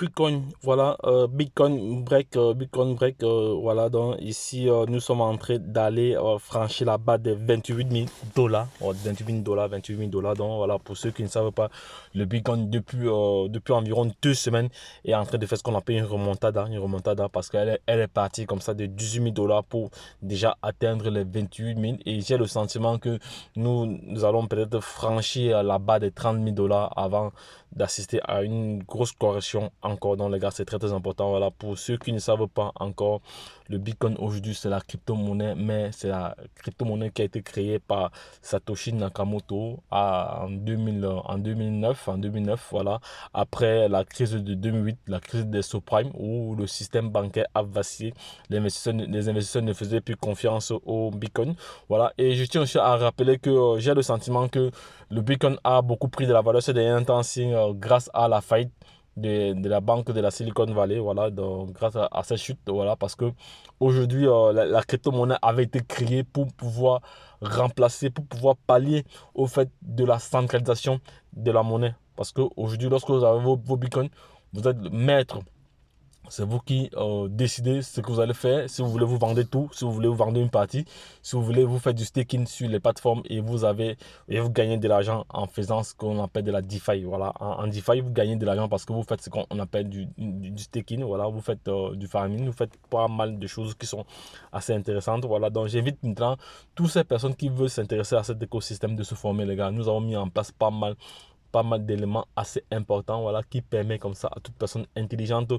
KuCoin, voilà, Bitcoin break, voilà, donc ici nous sommes en train d'aller franchir la barre des 28 000 dollars, 28 000 dollars, 28 000 dollars, donc voilà, pour ceux qui ne savent pas, le Bitcoin depuis environ 2 semaines est en train de faire ce qu'on appelle une remontada parce elle est partie comme ça de 18 000 dollars pour déjà atteindre les 28 000 et j'ai le sentiment que nous allons peut-être franchir la barre des 30 000 dollars avant d'assister à une grosse correction encore. Donc les gars, c'est très très important. Voilà, pour ceux qui ne savent pas encore, le Bitcoin aujourd'hui c'est la crypto-monnaie, mais c'est la crypto-monnaie qui a été créée par Satoshi Nakamoto en 2009, voilà, après la crise de 2008, la crise des subprimes où le système bancaire a vacillé, les investisseurs ne faisaient plus confiance au Bitcoin. Voilà, et je tiens aussi à rappeler que j'ai le sentiment que le Bitcoin a beaucoup pris de la valeur ces derniers temps grâce à la faillite de la banque de la Silicon Valley, voilà, donc grâce à cette chute, voilà, parce que aujourd'hui la crypto-monnaie avait été créée pour pouvoir remplacer, pour pouvoir pallier au fait de la centralisation de la monnaie. Parce qu'aujourd'hui, lorsque vous avez vos bitcoins, vous êtes le maître, c'est vous qui décidez ce que vous allez faire. Si vous voulez vous vendre tout, si vous voulez vous vendre une partie, si vous voulez vous faire du staking sur les plateformes et vous gagnez de l'argent en faisant ce qu'on appelle de la DeFi. Voilà, en DeFi, vous gagnez de l'argent parce que vous faites ce qu'on appelle du staking. Voilà, vous faites du farming, vous faites pas mal de choses qui sont assez intéressantes. Voilà, donc j'invite maintenant toutes ces personnes qui veulent s'intéresser à cet écosystème de se former, les gars. Nous avons mis en place pas mal d'éléments assez importants, voilà, qui permet comme ça à toute personne intelligente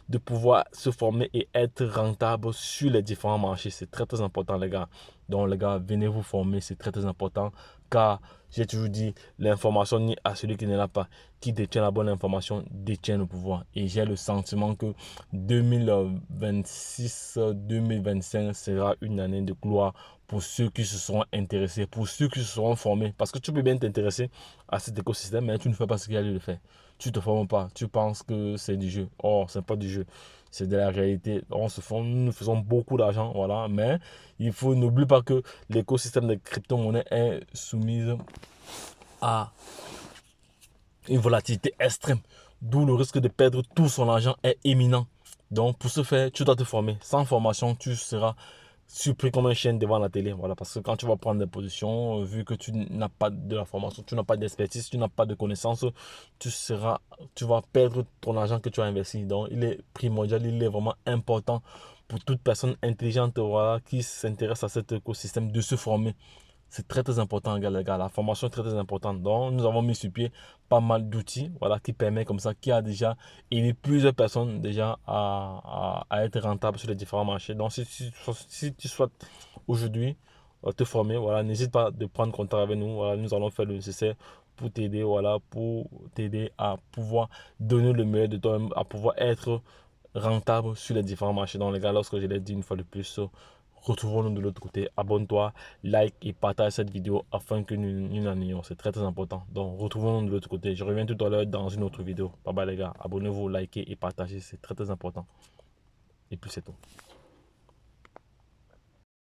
de pouvoir se former et être rentable sur les différents marchés. C'est très très important, les gars. Donc les gars, venez vous former, c'est très très important car j'ai toujours dit, l'information n'est à celui qui ne l'a pas. Qui détient la bonne information détient le pouvoir. Et j'ai le sentiment que 2026-2025 sera une année de gloire pour ceux qui se seront intéressés, pour ceux qui se seront formés. Parce que tu peux bien t'intéresser à cet écosystème, mais tu ne fais pas ce qu'il y a lieu de faire. Tu ne te formes pas. Tu penses que c'est du jeu. Or, ce n'est pas du jeu. C'est de la réalité. On se forme, nous faisons beaucoup d'argent, voilà. Mais n'oublie pas que l'écosystème de crypto-monnaie est soumise à une volatilité extrême. D'où le risque de perdre tout son argent est imminent. Donc, pour ce faire, tu dois te former. Sans formation, tu seras surpris comme un chien devant la télé. Voilà, parce que quand tu vas prendre des positions, vu que tu n'as pas de la formation, tu n'as pas d'expertise, tu n'as pas de connaissances, tu vas perdre ton argent que tu as investi. Donc, il est primordial, il est vraiment important pour toute personne intelligente, voilà, qui s'intéresse à cet écosystème de se former. C'est très très important, les gars. La formation est très très importante. Donc, nous avons mis sur pied pas mal d'outils, voilà, qui permet comme ça, qui a déjà aidé plusieurs personnes déjà à être rentables sur les différents marchés. Donc, si tu souhaites aujourd'hui te former, voilà, n'hésite pas de prendre contact avec nous. Voilà, nous allons faire le nécessaire pour t'aider, voilà, pour t'aider à pouvoir donner le meilleur de toi-même, à pouvoir être rentable sur les différents marchés. Donc, les gars, lorsque je l'ai dit une fois de plus, retrouvons-nous de l'autre côté. Abonne-toi, like et partage cette vidéo afin que nous n'en ayons. C'est très très important. Donc, retrouvons-nous de l'autre côté. Je reviens tout à l'heure dans une autre vidéo. Bye bye les gars. Abonnez-vous, likez et partagez. C'est très très important. Et puis c'est tout.